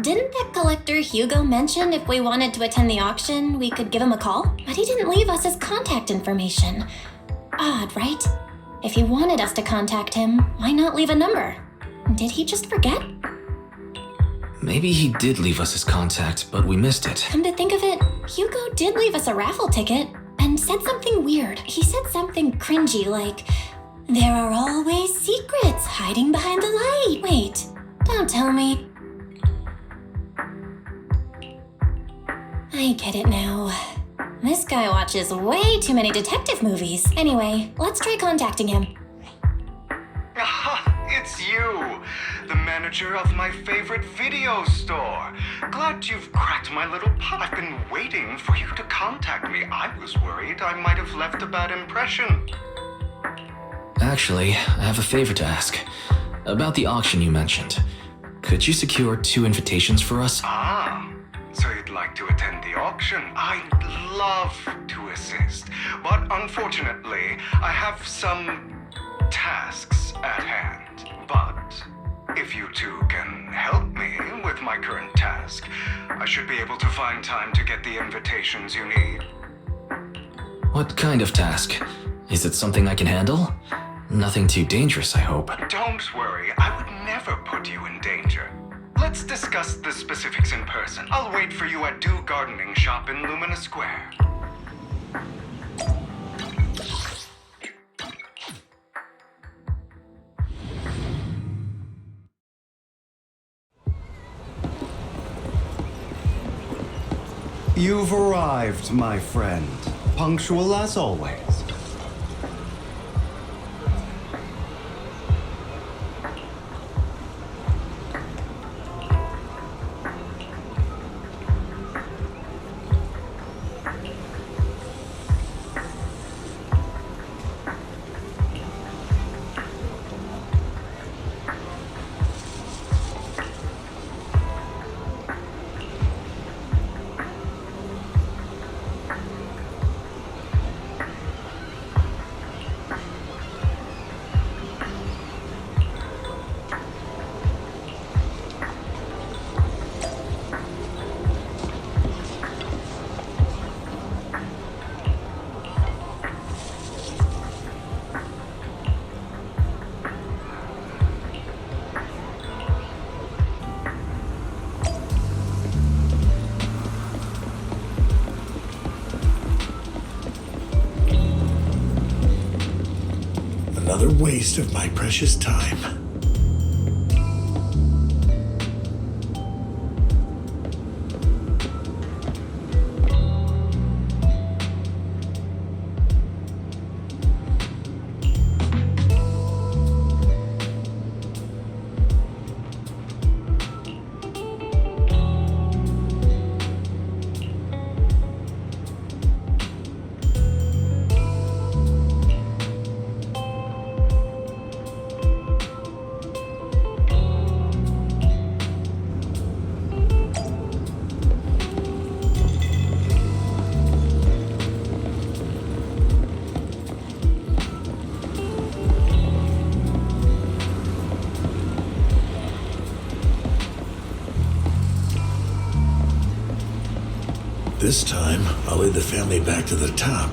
Didn't that collector Hugo mention if we wanted to attend the auction, we could give him a call? But he didn't leave us his contact information. Odd, right? If he wanted us to contact him, why not leave a number? Did he just forget? Maybe he did leave us his contact, but we missed it. Come to think of it, Hugo did leave us a raffle ticket and said something weird. He said something cringy like, "There are always secrets hiding behind the light." Wait, don't tell me. I get it now. This guy watches way too many detective movies. Anyway, let's try contacting him. Aha, it's you! The manager of my favorite video store. Glad you've cracked my little pot. I've been waiting for you to contact me. I was worried I might have left a bad impression. Actually, I have a favor to ask. About the auction you mentioned. Could you secure 2 invitations for us? Ah, so you'd like to attend the auction? I'd love to assist, but unfortunately, I have some tasks at hand. But if you two can help me with my current task, I should be able to find time to get the invitations you need. What kind of task? Is it something I can handle? Nothing too dangerous, I hope. Don't worry, I would never put you in danger. Let's discuss the specifics in person. I'll wait for you at Do Gardening Shop in Lumina Square. You've arrived, my friend. Punctual as always. Another waste of my precious time. This time, I'll lead the family back to the top.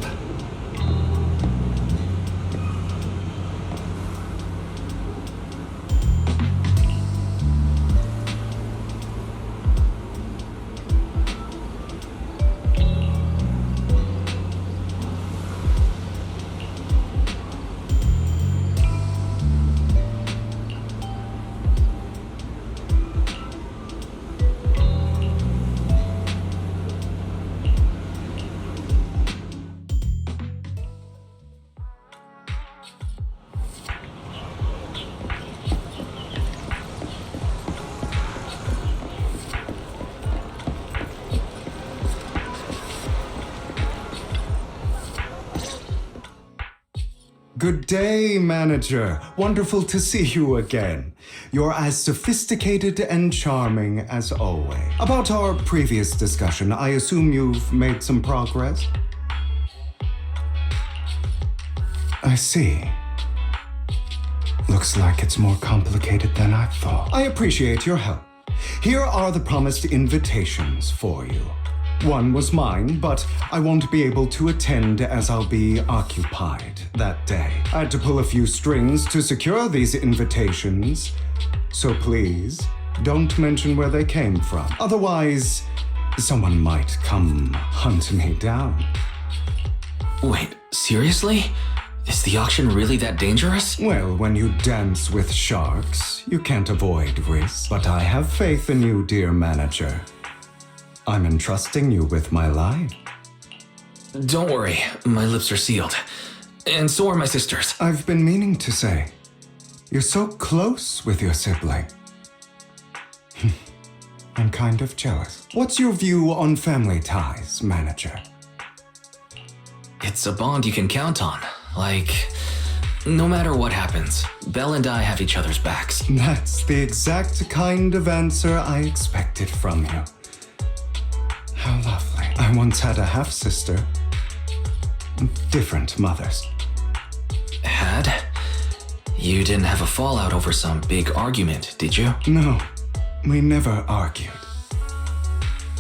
Good day, manager. Wonderful to see you again. You're as sophisticated and charming as always. About our previous discussion, I assume you've made some progress? I see. Looks like it's more complicated than I thought. I appreciate your help. Here are the promised invitations for you. One was mine, but I won't be able to attend as I'll be occupied that day. I had to pull a few strings to secure these invitations, so please don't mention where they came from. Otherwise, someone might come hunt me down. Wait, seriously? Is the auction really that dangerous? Well, when you dance with sharks, you can't avoid risk. But I have faith in you, dear manager. I'm entrusting you with my life. Don't worry, my lips are sealed. And so are my sisters. I've been meaning to say, you're so close with your sibling. I'm kind of jealous. What's your view on family ties, manager? It's a bond you can count on. Like, no matter what happens, Belle and I have each other's backs. That's the exact kind of answer I expected from you. How lovely. I once had a half-sister. Different mothers. Had? You didn't have a fallout over some big argument, did you? No, we never argued.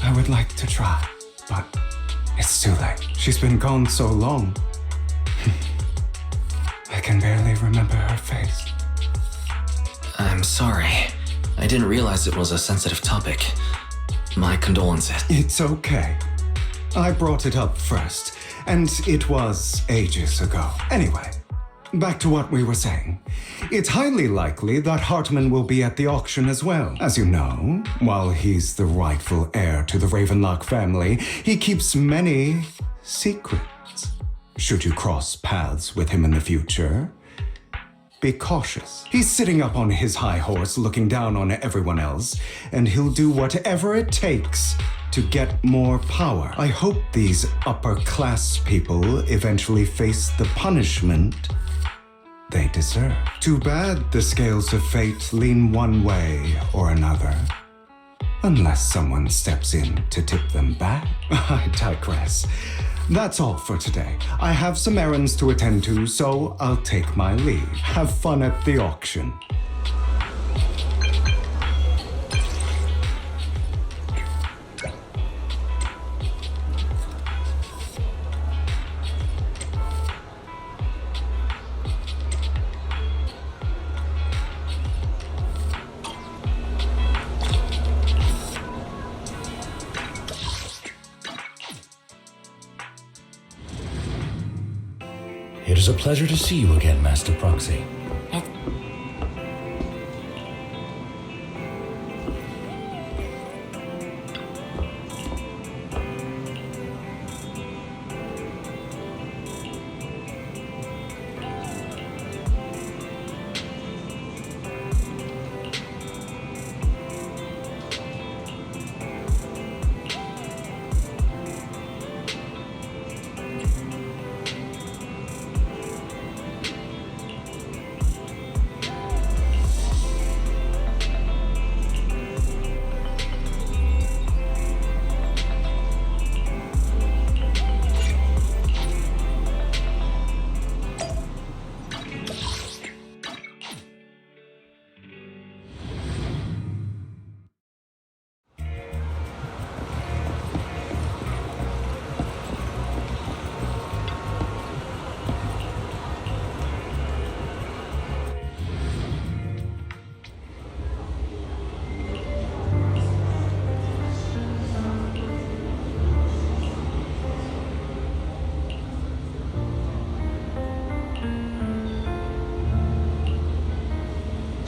I would like to try, but it's too late. She's been gone so long. I can barely remember her face. I'm sorry. I didn't realize it was a sensitive topic. My condolences. It's okay. I brought it up first, and it was ages ago. Anyway, back to what we were saying. It's highly likely that Hartman will be at the auction as well. As you know, while he's the rightful heir to the Ravenlock family, he keeps many secrets. Should you cross paths with him in the future, be cautious. He's sitting up on his high horse looking down on everyone else, and he'll do whatever it takes to get more power. I hope these upper-class people eventually face the punishment they deserve. Too bad the scales of fate lean one way or another. Unless someone steps in to tip them back. I digress. That's all for today. I have some errands to attend to, so I'll take my leave. Have fun at the auction. It is a pleasure to see you again, Master Proxy.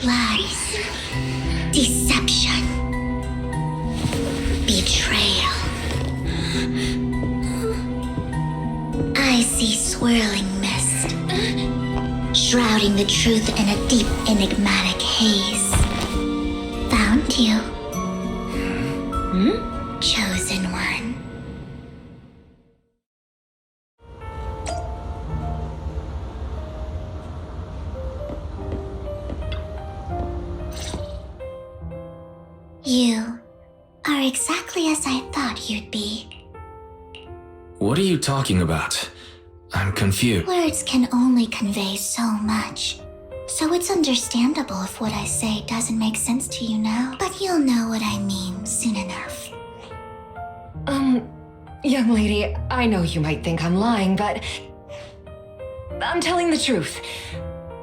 Lies, deception, betrayal. I see swirling mist, shrouding the truth in a deep, enigmatic haze. Found you. Chosen one. You are exactly as I thought you'd be. What are you talking about? I'm confused. Words can only convey so much. So it's understandable if what I say doesn't make sense to you now, but you'll know what I mean soon enough. Young lady, I know you might think I'm lying, but I'm telling the truth.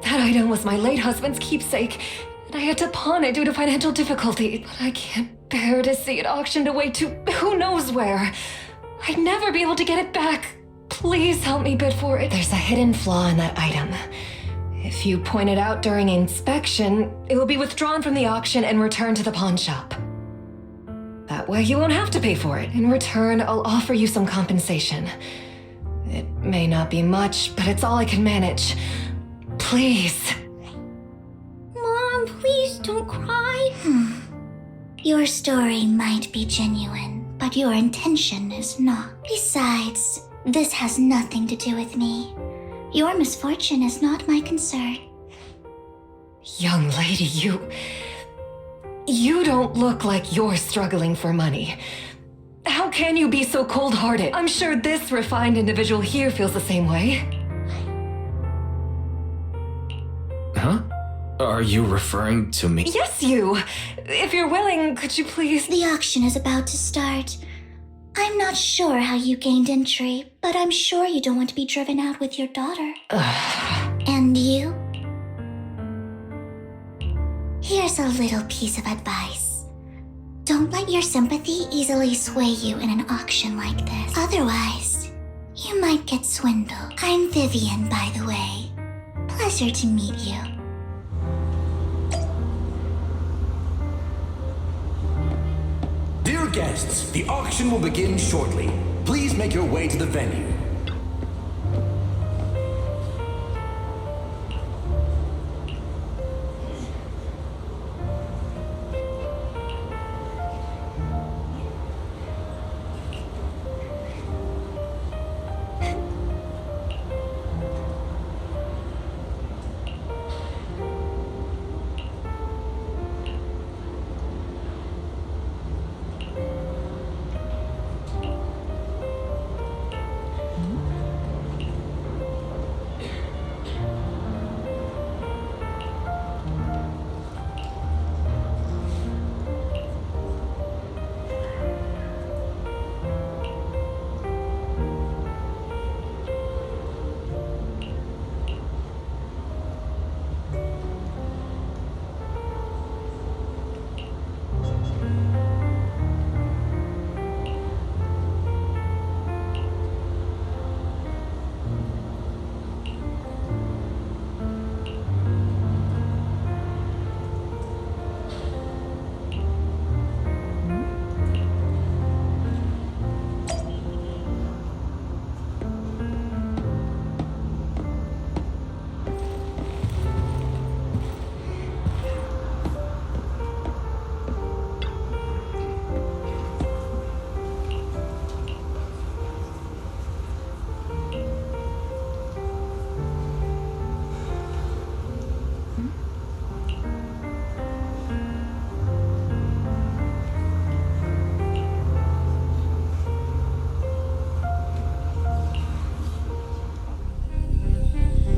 That item was my late husband's keepsake, and I had to pawn it due to financial difficulty, but I can't bear to see it auctioned away to who knows where. I'd never be able to get it back. Please help me bid for it. There's a hidden flaw in that item. If you point it out during inspection, it will be withdrawn from the auction and returned to the pawn shop. That way you won't have to pay for it. In return, I'll offer you some compensation. It may not be much, but it's all I can manage. Please. Mom, please don't cry. Your story might be genuine, but your intention is not. Besides, this has nothing to do with me. Your misfortune is not my concern. Young lady, you don't look like you're struggling for money. How can you be so cold-hearted? I'm sure this refined individual here feels the same way. Huh? Are you referring to me? Yes, you! If you're willing, could you please... The auction is about to start. I'm not sure how you gained entry, but I'm sure you don't want to be driven out with your daughter. And you? Here's a little piece of advice. Don't let your sympathy easily sway you in an auction like this. Otherwise, you might get swindled. I'm Vivian, by the way. Pleasure to meet you. Dear guests, the auction will begin shortly. Please make your way to the venue.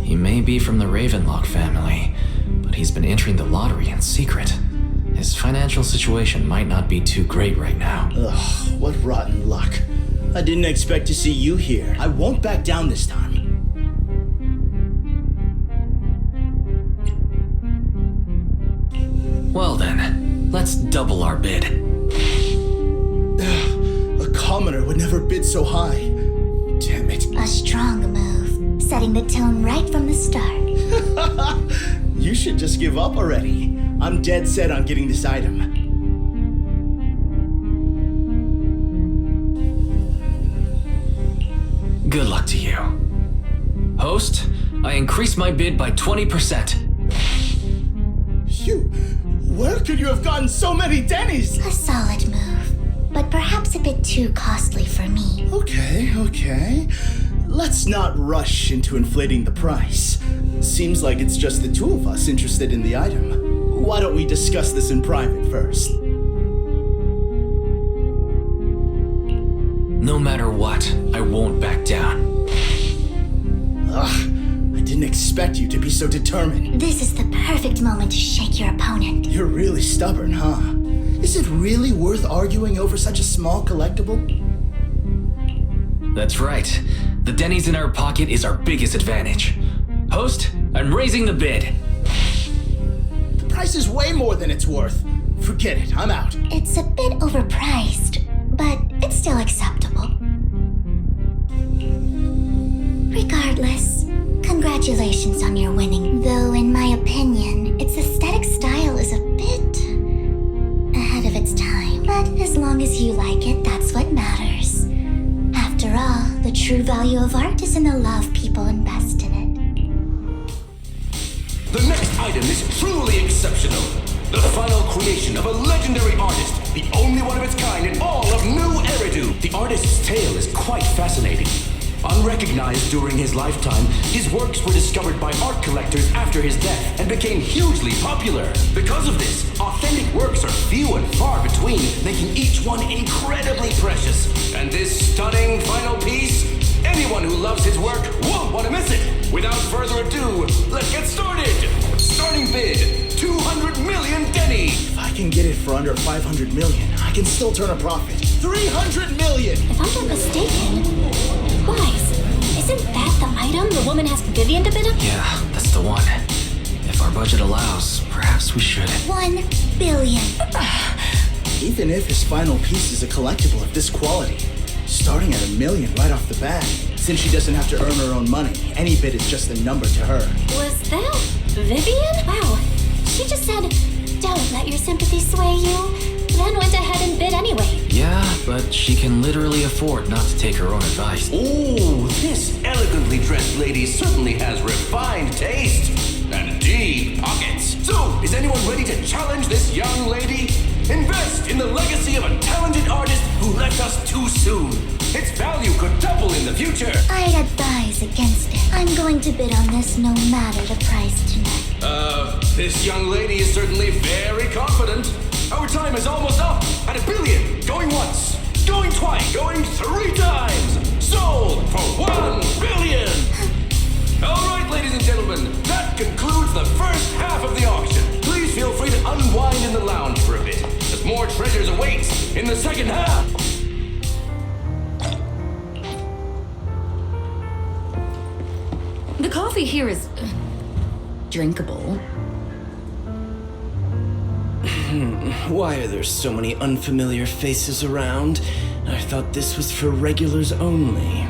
He may be from the Ravenlock family, but he's been entering the lottery in secret. His financial situation might not be too great right now. Ugh, what rotten luck. I didn't expect to see you here. I won't back down this time. Well then, let's double our bid. A commoner would never bid so high. Damn it. A strong move, setting the tone right from the start. You should just give up already. I'm dead set on getting this item. Good luck to you. Host, I increased my bid by 20%. Where could you have gotten so many Denny's? A solid move, but perhaps a bit too costly for me. Okay. Let's not rush into inflating the price. Seems like it's just the two of us interested in the item. Why don't we discuss this in private first? No matter what, I won't back down. Ugh, I didn't expect you to be so determined. This is the perfect moment to shake your opponent. You're really stubborn, huh? Is it really worth arguing over such a small collectible? That's right. The Denny's in our pocket is our biggest advantage. Host, I'm raising the bid. The price is way more than it's worth. Forget it, I'm out. It's a bit overpriced, but it's still acceptable. Regardless, congratulations on your winning. Though in my opinion, its aesthetic style is a bit ahead of its time. But as long as you like it, that's what matters. After all, the true value of art is in the love people invest in it. The next item is truly exceptional. The final creation of a legendary artist, the only one of its kind in all of New Eridu. The artist's tale is quite fascinating. Unrecognized during his lifetime, his works were discovered by art collectors after his death and became hugely popular. Because of this, authentic works are few and far between, making each one incredibly precious. And this stunning final piece, anyone who loves his work won't want to miss it. Without further ado, let's get started. Starting bid, 200 million Denny. If I can get it for under 500 million, I can still turn a profit. 300 million! If I'm not mistaken, Wise, isn't that the item the woman asked Vivian to bid on? Yeah, that's the one. If our budget allows, perhaps we should. 1 billion. Even if his final piece is a collectible of this quality, starting at $1 million right off the bat, since she doesn't have to earn her own money, any bid is just a number to her. Was that Vivian? Wow. She just said, don't let your sympathy sway you, then went ahead and bid anyway. Yeah, but she can literally afford not to take her own advice. Ooh, this elegantly dressed lady certainly has refined taste and deep pockets. So, is anyone ready to challenge this young lady? Invest in the legacy of a talented artist who left us too soon. Its value could double in the future. I'd advise against it. I'm going to bid on this no matter the price tonight. This young lady is certainly very confident. Our time is almost up at $1 billion. Going once, going twice, going 3 times. Sold for $1 billion. All right, ladies and gentlemen, that concludes the first half of the auction. Please feel free to unwind in the lounge for a bit, as more treasures await in the second half. The coffee here is drinkable. Why are there so many unfamiliar faces around? I thought this was for regulars only.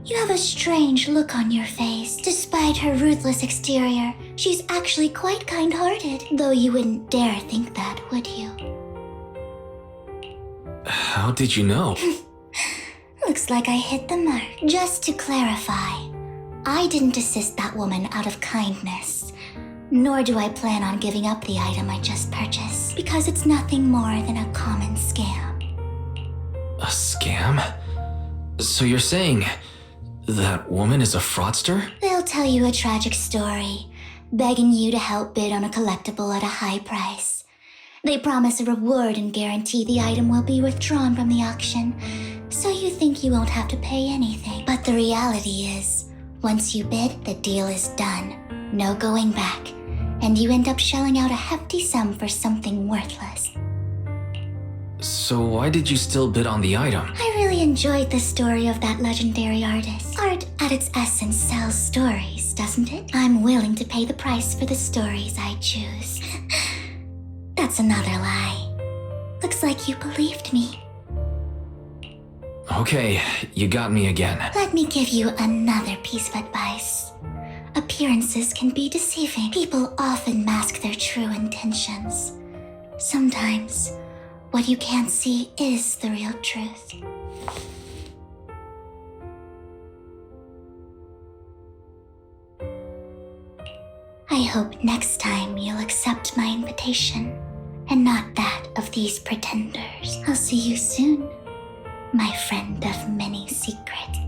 You have a strange look on your face. Despite her ruthless exterior, she's actually quite kind-hearted. Though you wouldn't dare think that, would you? How did you know? Looks like I hit the mark. Just to clarify, I didn't assist that woman out of kindness. Nor do I plan on giving up the item I just purchased, because it's nothing more than a common scam. A scam? So you're saying that woman is a fraudster? They'll tell you a tragic story, begging you to help bid on a collectible at a high price. They promise a reward and guarantee the item will be withdrawn from the auction, so you think you won't have to pay anything. But the reality is, once you bid, the deal is done. No going back. And you end up shelling out a hefty sum for something worthless. So why did you still bid on the item? I really enjoyed the story of that legendary artist. Art, at its essence, sells stories, doesn't it? I'm willing to pay the price for the stories I choose. That's another lie. Looks like you believed me. Okay, you got me again. Let me give you another piece of advice. Appearances can be deceiving. People often mask their true intentions. Sometimes, what you can't see is the real truth. I hope next time you'll accept my invitation, and not that of these pretenders. I'll see you soon, my friend of many secrets.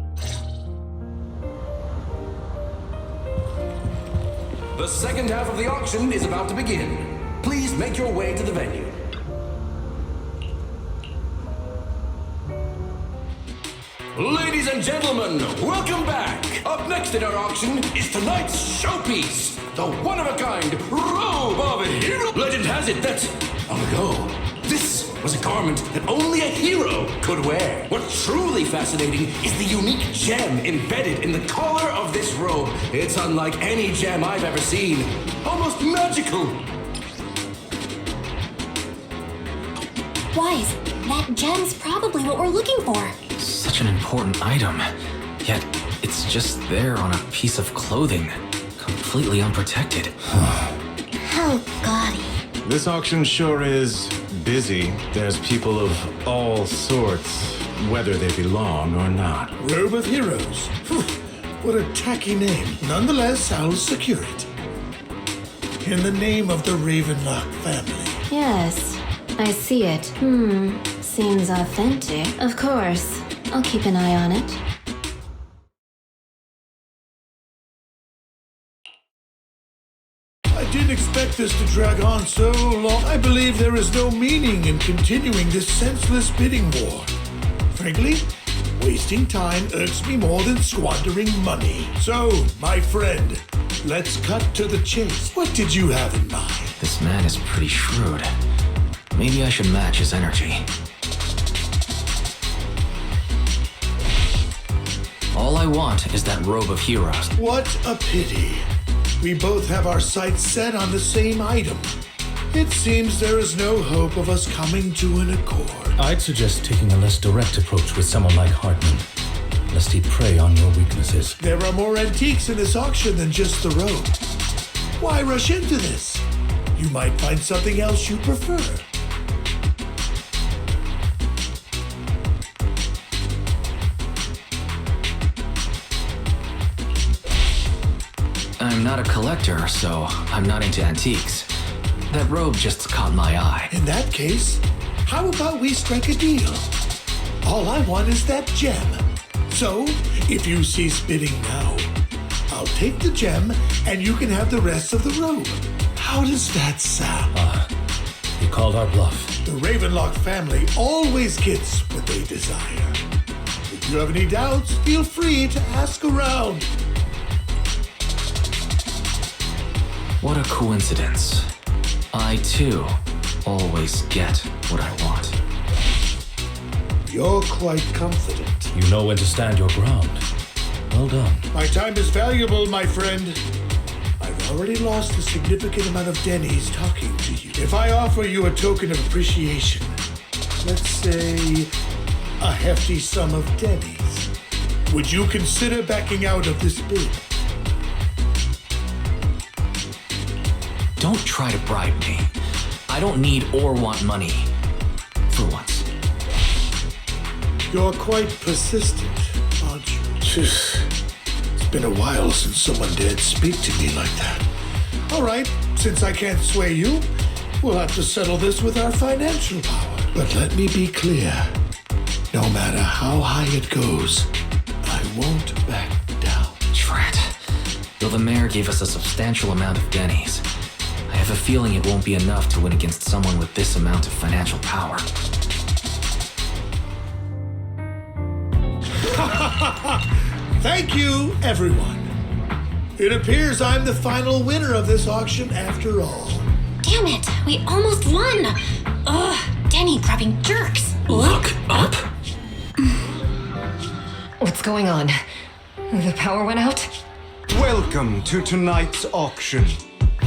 The second half of the auction is about to begin. Please make your way to the venue. Ladies and gentlemen, welcome back! Up next in our auction is tonight's showpiece, the one-of-a-kind Robe of Hero. Legend has it that, long ago, this was a garment that only a hero could wear. What's truly fascinating is the unique gem embedded in the collar of this robe. It's unlike any gem I've ever seen. Almost magical. Wise, that gem's probably what we're looking for. Such an important item, yet it's just there on a piece of clothing, completely unprotected. How gaudy. This auction sure is busy. There's people of all sorts, whether they belong or not. Robe of Heroes. What a tacky name. Nonetheless, I'll secure it. In the name of the Ravenlock family. Yes, I see it. Seems authentic. Of course. I'll keep an eye on it. I didn't expect this to drag on so long. I believe there is no meaning in continuing this senseless bidding war. Frankly, wasting time irks me more than squandering money. So, my friend, let's cut to the chase. What did you have in mind? This man is pretty shrewd. Maybe I should match his energy. All I want is that Robe of Heroes. What a pity. We both have our sights set on the same item. It seems there is no hope of us coming to an accord. I'd suggest taking a less direct approach with someone like Hartman, lest he prey on your weaknesses. There are more antiques in this auction than just the robe. Why rush into this? You might find something else you prefer. I'm not a collector, so I'm not into antiques. That robe just caught my eye. In that case, how about we strike a deal? All I want is that gem. So, if you cease bidding now, I'll take the gem and you can have the rest of the robe. How does that sound? You called our bluff. The Ravenlock family always gets what they desire. If you have any doubts, feel free to ask around. What a coincidence. I, too, always get what I want. You're quite confident. You know when to stand your ground. Well done. My time is valuable, my friend. I've already lost a significant amount of Denny's talking to you. If I offer you a token of appreciation, let's say a hefty sum of Denny's, would you consider backing out of this bid? Don't try to bribe me. I don't need or want money. For once. You're quite persistent, aren't you? It's been a while since someone dared speak to me like that. All right, since I can't sway you, we'll have to settle this with our financial power. But let me be clear. No matter how high it goes, I won't back down. Drat. Though the mayor gave us a substantial amount of Denny's, I have a feeling it won't be enough to win against someone with this amount of financial power. Thank you, everyone. It appears I'm the final winner of this auction after all. Damn it, we almost won! Ugh, Denny grabbing jerks. Look up? What's going on? The power went out? Welcome to tonight's auction.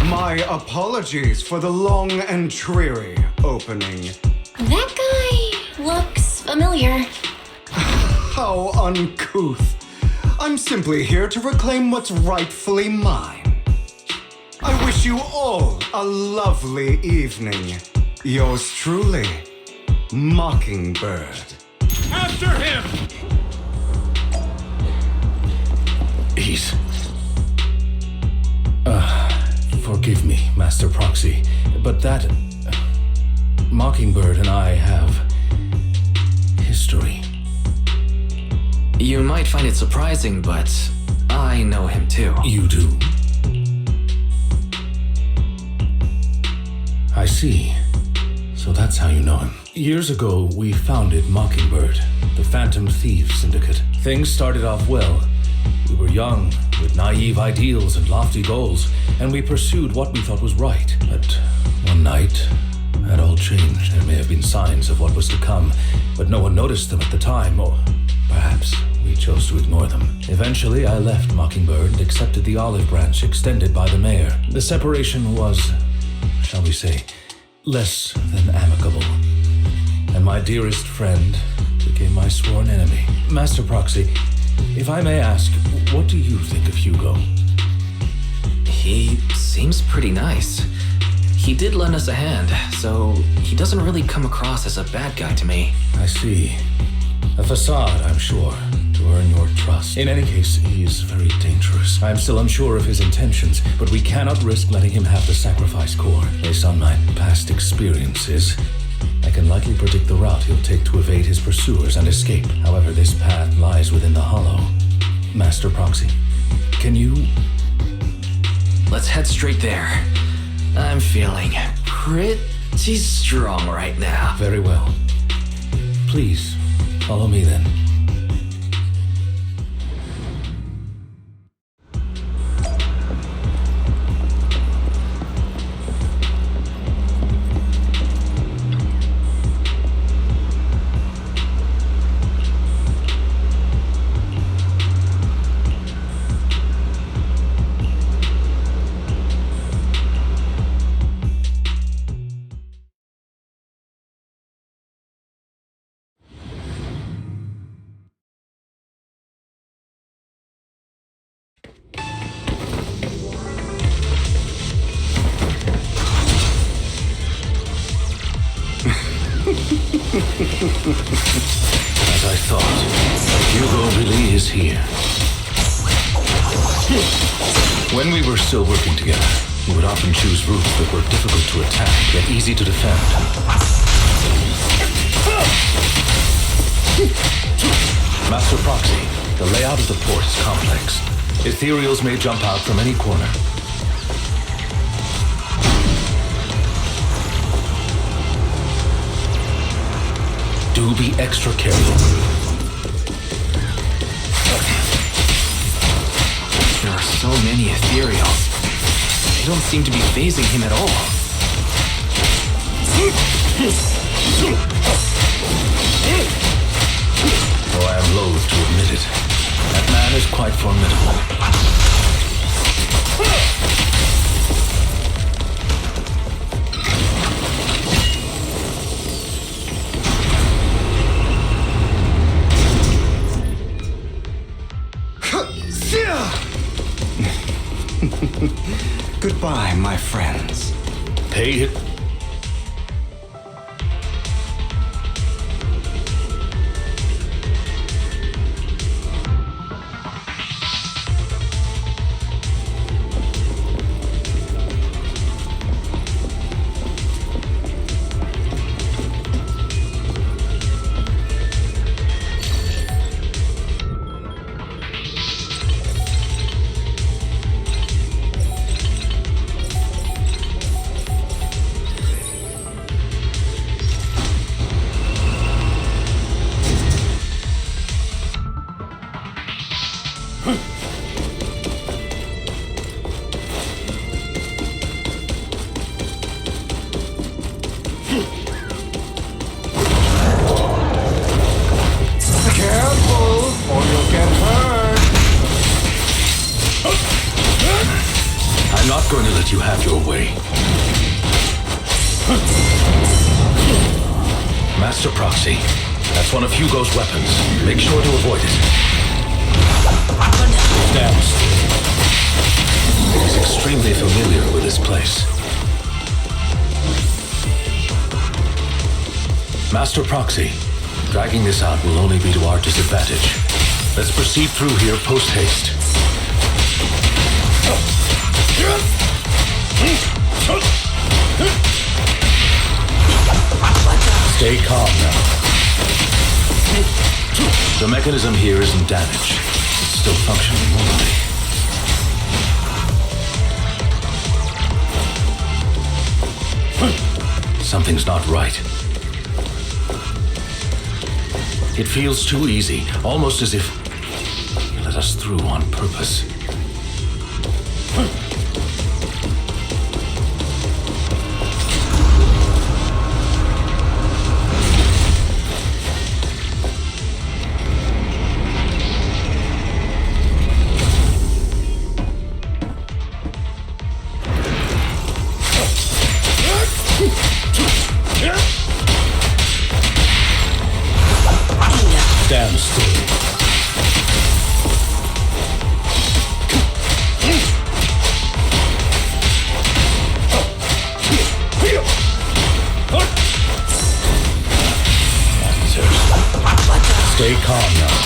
My apologies for the long and dreary opening. That guy looks familiar. How uncouth. I'm simply here to reclaim what's rightfully mine. I wish you all a lovely evening. Yours truly, Mockingbird. After him! He's... Forgive me, Master Proxy, but that... Mockingbird and I have... history. You might find it surprising, but I know him too. You do? I see. So that's how you know him. Years ago, we founded Mockingbird, the Phantom Thieves Syndicate. Things started off well. We were young, with naive ideals and lofty goals, and we pursued what we thought was right. But one night, that all changed. There may have been signs of what was to come, but no one noticed them at the time, or perhaps we chose to ignore them. Eventually, I left Mockingbird and accepted the olive branch extended by the mayor. The separation was, shall we say, less than amicable. And my dearest friend became my sworn enemy. Master Proxy, if I may ask, what do you think of Hugo? He seems pretty nice. He did lend us a hand, so he doesn't really come across as a bad guy to me. I see. A facade, I'm sure, to earn your trust. In any case, he is very dangerous. I'm still unsure of his intentions, but we cannot risk letting him have the sacrifice core. Based on my past experiences, I can likely predict the route he'll take to evade his pursuers and escape. However, this path lies within the hollow. Master Proxy, can you... Let's head straight there. I'm feeling pretty strong right now. Very well. Please, follow me then. As I thought, Hugo really is here. When we were still working together, we would often choose routes that were difficult to attack, yet easy to defend. Master Proxy, the layout of the port is complex. Ethereals may jump out from any corner. Do be extra careful. There are so many ethereals. They don't seem to be phasing him at all. Though I am loath to admit it, that man is quite formidable. Goodbye, my friends. Pay it. Going to let you have your way. Master Proxy, that's one of Hugo's weapons. Make sure to avoid it. Stand still. He's extremely familiar with this place. Master Proxy, dragging this out will only be to our disadvantage. Let's proceed through here post-haste. Stay calm now. The mechanism here isn't damaged. It's still functioning normally. Something's not right. It feels too easy, almost as if you let us through on purpose. Stand still. Stay calm now.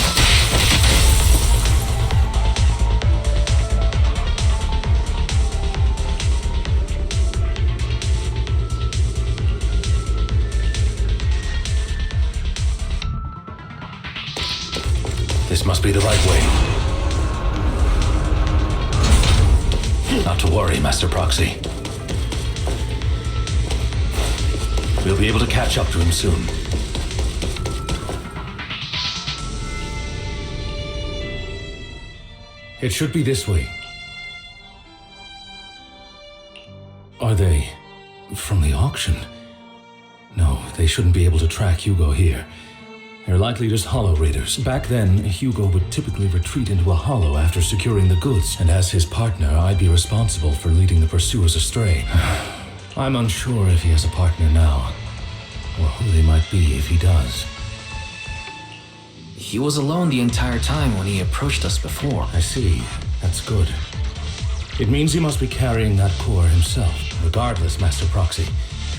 This must be the right way. Not to worry, Master Proxy. We'll be able to catch up to him soon. It should be this way. Are they from the auction? No, they shouldn't be able to track HUGO here. They're likely just hollow raiders. Back then, HUGO would typically retreat into a hollow after securing the goods, and as his partner, I'd be responsible for leading the pursuers astray. I'm unsure if he has a partner now, or who they might be if he does. He was alone the entire time when he approached us before. I see. That's good. It means he must be carrying that core himself. Regardless, Master Proxy,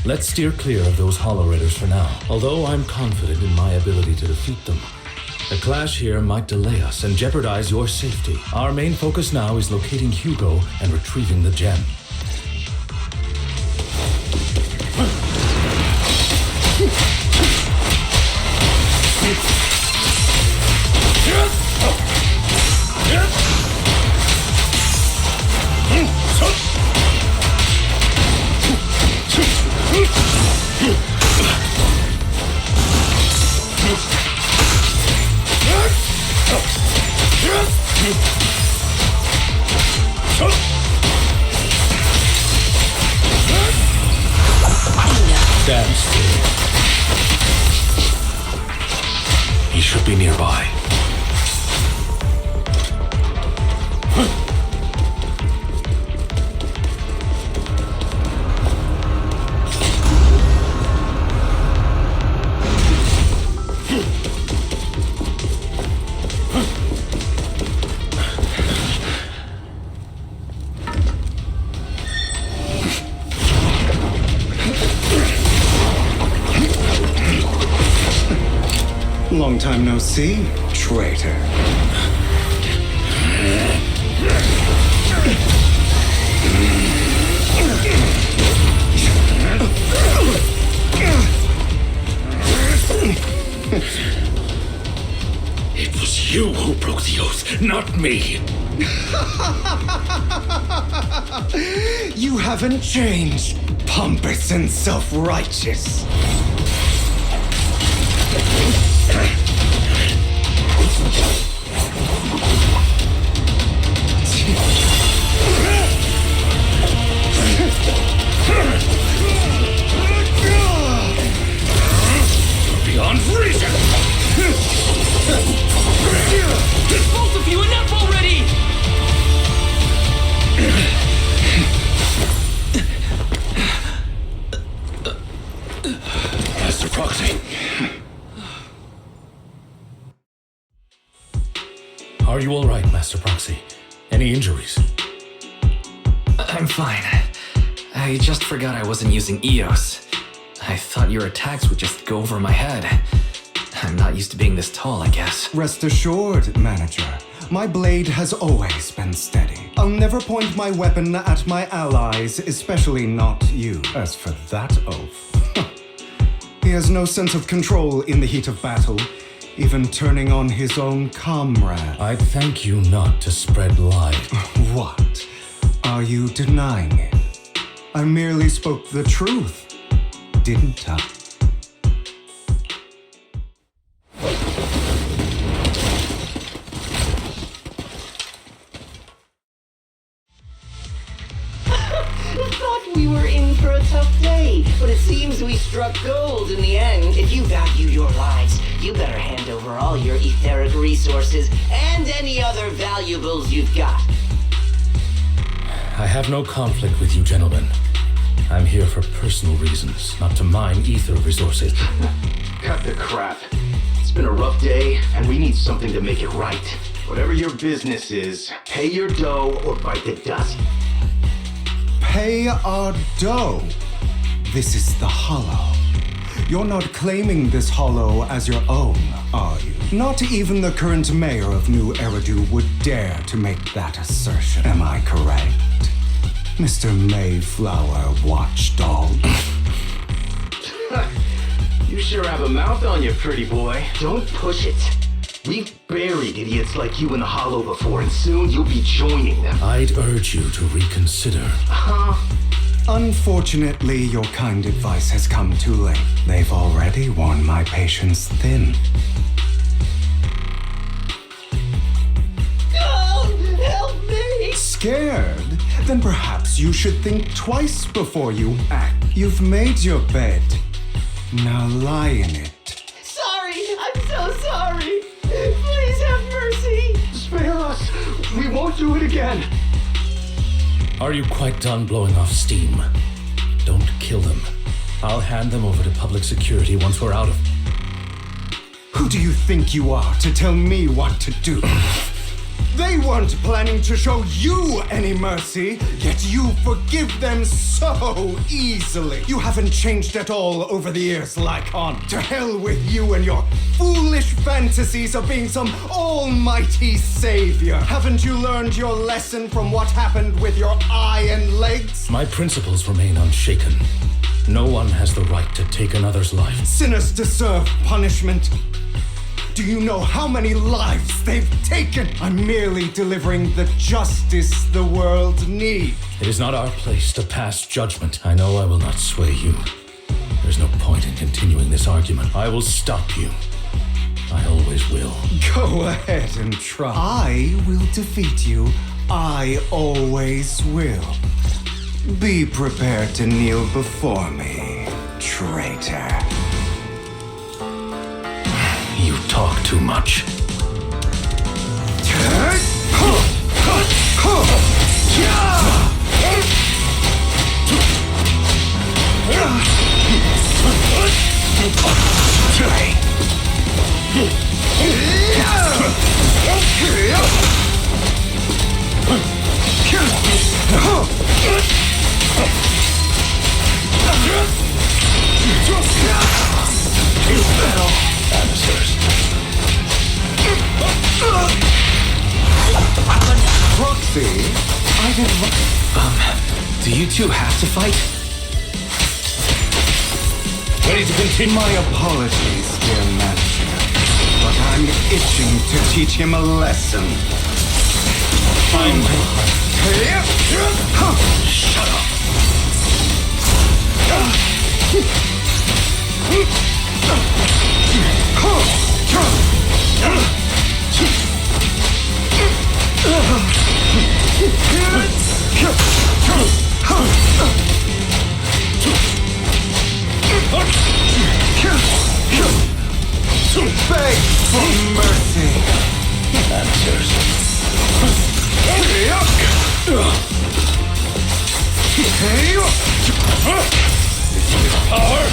let's steer clear of those hollow raiders for now. Although I'm confident in my ability to defeat them, the clash here might delay us and jeopardize your safety. Our main focus now is locating HUGO and retrieving the gem. Stand still. He should be nearby. Long time no see, traitor. It was you who broke the oath, not me. You haven't changed, pompous and self-righteous. Beyond reason! Both of you, enough already! Master Proxy. Are you all right, Master Proxy? Any injuries? I'm fine. I just forgot I wasn't using EOS. I thought your attacks would just go over my head. I'm not used to being this tall, I guess. Rest assured, Manager. My blade has always been steady. I'll never point my weapon at my allies, especially not you. As for that oath, he has no sense of control in the heat of battle, even turning on his own comrade. I'd thank you not to spread lies. What? Are you denying it? I merely spoke the truth, didn't I? We were in for a tough day, but it seems we struck gold in the end. If you value your lives, you better hand over all your etheric resources and any other valuables you've got. I have no conflict with you, gentlemen. I'm here for personal reasons, not to mine ether resources. Cut the crap. It's been a rough day, and we need something to make it right. Whatever your business is, pay your dough or bite the dust. Pay our dough. This is the Hollow. You're not claiming this Hollow as your own, are you? Not even the current mayor of New Eridu would dare to make that assertion. Am I correct? Mr. Mayflower Watchdog. You sure have a mouth on you, pretty boy. Don't push it. We've buried idiots like you in the Hollow before, and soon you'll be joining them. I'd urge you to reconsider. Unfortunately, your kind advice has come too late. They've already worn my patience thin. Oh, help me! Scared? Then perhaps you should think twice before you act. You've made your bed. Now lie in it. Sorry, I'm so sorry. Please have mercy. Spare us. We won't do it again. Are you quite done blowing off steam? Don't kill them. I'll hand them over to public security once we're out of... Who do you think you are to tell me what to do? They weren't planning to show you any mercy, yet you forgive them so easily. You haven't changed at all over the years, Lycon. To hell with you and your foolish fantasies of being some almighty savior. Haven't you learned your lesson from what happened with your eye and legs? My principles remain unshaken. No one has the right to take another's life. Sinners deserve punishment. Do you know how many lives they've taken? I'm merely delivering the justice the world needs. It is not our place to pass judgment. I know I will not sway you. There's no point in continuing this argument. I will stop you. I always will. Go ahead and try. I will defeat you. I always will. Be prepared to kneel before me, traitor. You talk too much. Proxy, I did... Do you two have to fight? Ready to continue? My apologies, dear manager, but I'm itching to teach him a lesson. Shut up. Beg for mercy. Answers. Power.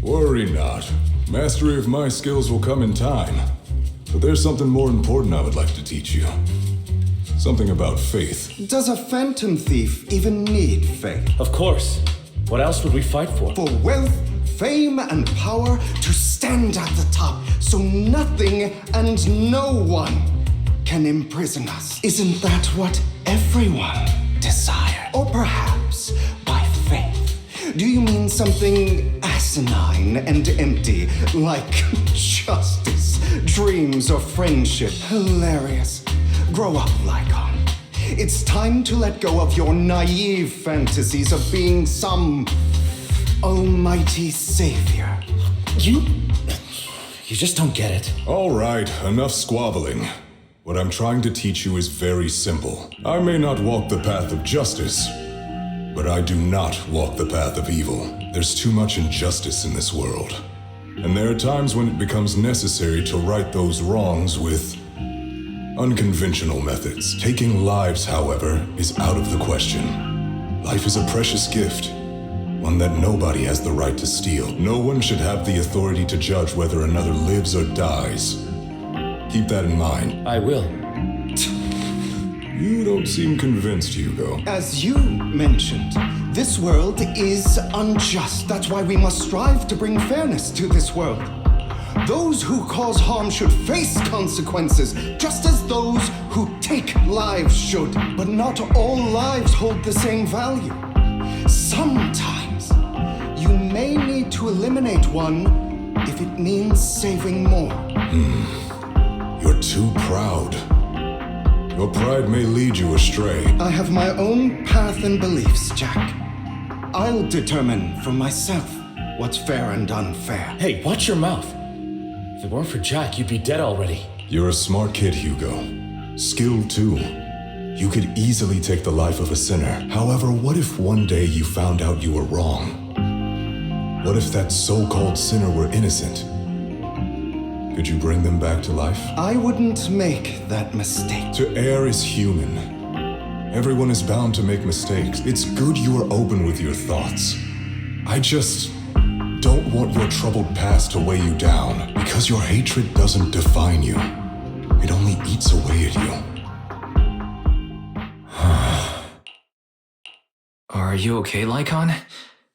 Worry not. Mastery of my skills will come in time. But there's something more important I would like to teach you. Something about faith. Does a phantom thief even need faith? Of course. What else would we fight for? For wealth, fame, and power to stand at the top so nothing and no one can imprison us. Isn't that what everyone desires? Or perhaps by faith, Do you mean something asinine and empty, like justice, dreams, or friendship? Hilarious. Grow up, Lycon. It's time to let go of your naive fantasies of being some almighty savior. You just don't get it. All right, enough squabbling. What I'm trying to teach you is very simple. I may not walk the path of justice, but I do not walk the path of evil. There's too much injustice in this world. And there are times when it becomes necessary to right those wrongs with unconventional methods. Taking lives, however, is out of the question. Life is a precious gift, one that nobody has the right to steal. No one should have the authority to judge whether another lives or dies. Keep that in mind. I will. You don't seem convinced, Hugo. As you mentioned, this world is unjust. That's why we must strive to bring fairness to this world. Those who cause harm should face consequences, just as those who take lives should. But not all lives hold the same value. Sometimes, you may need to eliminate one if it means saving more. You're too proud. Your pride may lead you astray. I have my own path and beliefs, Jack. I'll determine for myself what's fair and unfair. Hey, watch your mouth. If it weren't for Jack, you'd be dead already. You're a smart kid, Hugo. Skilled too. You could easily take the life of a sinner. However, what if one day you found out you were wrong? What if that so-called sinner were innocent? Could you bring them back to life? I wouldn't make that mistake. To err is human. Everyone is bound to make mistakes. It's good you are open with your thoughts. I just don't want your troubled past to weigh you down, because your hatred doesn't define you. It only eats away at you. Are you okay, Lycon?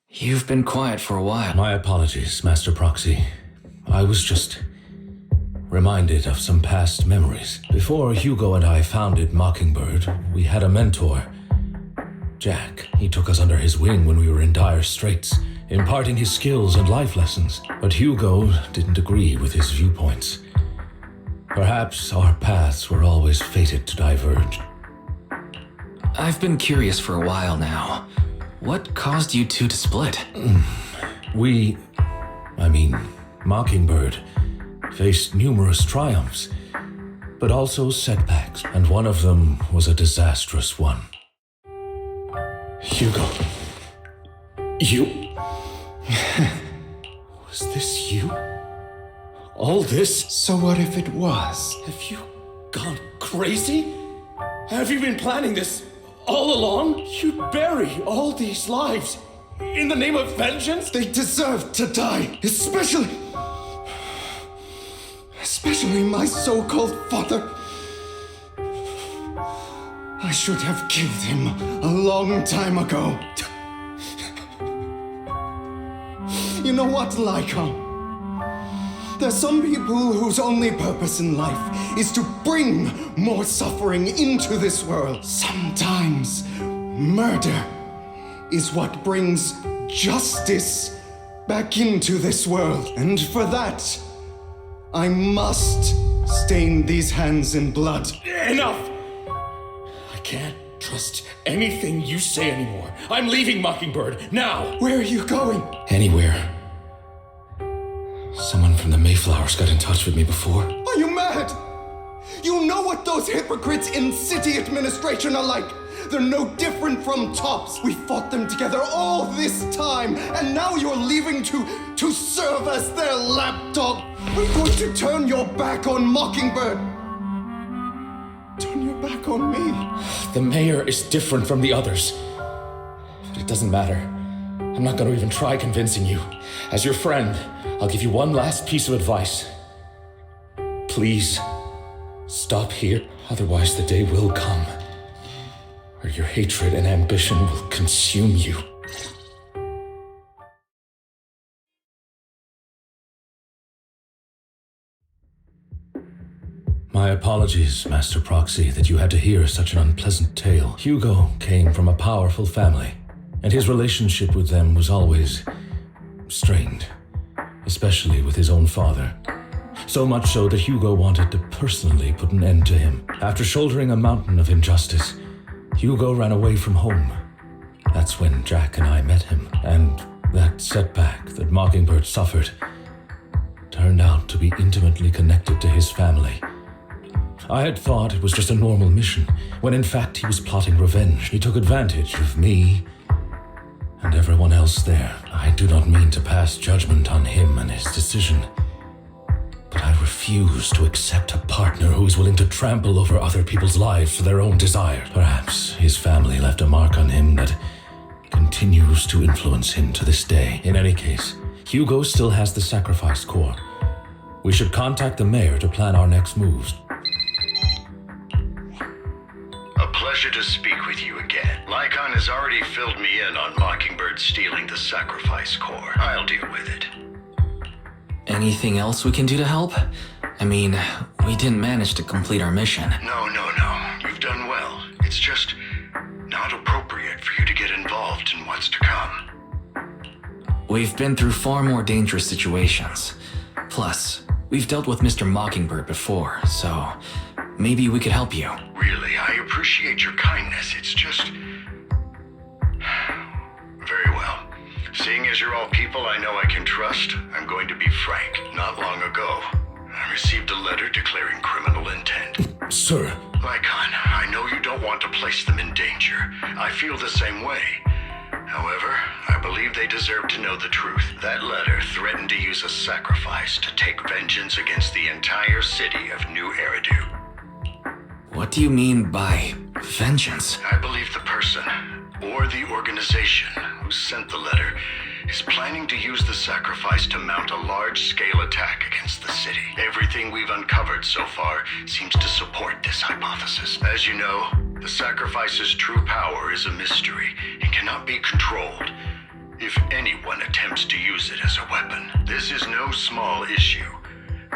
You've been quiet for a while. My apologies, Master Proxy. I was just reminded of some past memories. Before Hugo and I founded Mockingbird, we had a mentor, Jack. He took us under his wing when we were in dire straits, imparting his skills and life lessons. But Hugo didn't agree with his viewpoints. Perhaps our paths were always fated to diverge. I've been curious for a while now. What caused you two to split? Mockingbird faced numerous triumphs, but also setbacks, and one of them was a disastrous one. Hugo, was this you? All this? So what if it was? Have you gone crazy? Have you been planning this all along? You'd bury all these lives in the name of vengeance? They deserve to die, especially my so-called father. I should have killed him a long time ago. You know what, Lycon? There's some people whose only purpose in life is to bring more suffering into this world. Sometimes murder is what brings justice back into this world. And for that, I must stain these hands in blood. Enough! I can't trust anything you say anymore. I'm leaving Mockingbird, now! Where are you going? Anywhere. Someone from the Mayflowers got in touch with me before. Are you mad? You know what those hypocrites in city administration are like. They're no different from tops. We fought them together all this time, and now you're leaving to serve as their lapdog. We're going to turn your back on Mockingbird. Turn your back on me. The mayor is different from the others. But it doesn't matter. I'm not going to even try convincing you. As your friend, I'll give you one last piece of advice. Please, stop here. Otherwise, the day will come where your hatred and ambition will consume you. My apologies, Master Proxy, that you had to hear such an unpleasant tale. Hugo came from a powerful family, and his relationship with them was always strained, especially with his own father. So much so that Hugo wanted to personally put an end to him. After shouldering a mountain of injustice, Hugo ran away from home. That's when Jack and I met him, and that setback that Mockingbird suffered turned out to be intimately connected to his family. I had thought it was just a normal mission, when in fact he was plotting revenge. He took advantage of me and everyone else there. I do not mean to pass judgment on him and his decision, but I refuse to accept a partner who is willing to trample over other people's lives for their own desire. Perhaps his family left a mark on him that continues to influence him to this day. In any case, Hugo still has the sacrifice core. We should contact the mayor to plan our next moves. A pleasure to speak with you again. Lycon has already filled me in on Mockingbird stealing the sacrifice core. I'll deal with it. Anything else we can do to help? I mean, we didn't manage to complete our mission. No. You've done well. It's just not appropriate for you to get involved in what's to come. We've been through far more dangerous situations. Plus, we've dealt with Mr. Mockingbird before, so maybe we could help you. Really, I appreciate your kindness. It's just... Very well. Seeing as you're all people I know I can trust, I'm going to be frank. Not long ago, I received a letter declaring criminal intent. Sir. Lycon, I know you don't want to place them in danger. I feel the same way. However, I believe they deserve to know the truth. That letter threatened to use a sacrifice to take vengeance against the entire city of New Eridu. What do you mean by vengeance? I believe the person, or the organization, who sent the letter is planning to use the sacrifice to mount a large-scale attack against the city. Everything we've uncovered so far seems to support this hypothesis. As you know, the sacrifice's true power is a mystery and cannot be controlled if anyone attempts to use it as a weapon. This is no small issue.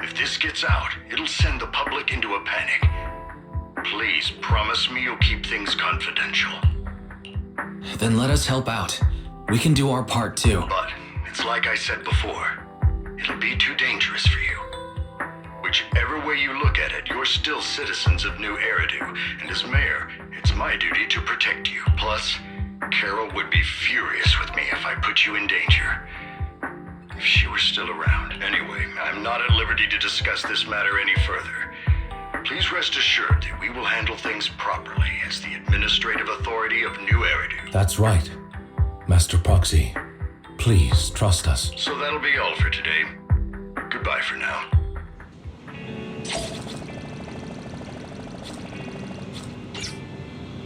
If this gets out, it'll send the public into a panic. Please promise me you'll keep things confidential. Then let us help out. We can do our part too. But it's like I said before, it'll be too dangerous for you. Whichever way you look at it, you're still citizens of New Eridu, and as mayor, it's my duty to protect you. Plus, Carol would be furious with me if I put you in danger. If she were still around. Anyway, I'm not at liberty to discuss this matter any further. Please rest assured that we will handle things properly as the administrative authority of New Eridu. That's right. Master Proxy, please trust us. So that'll be all for today. Goodbye for now.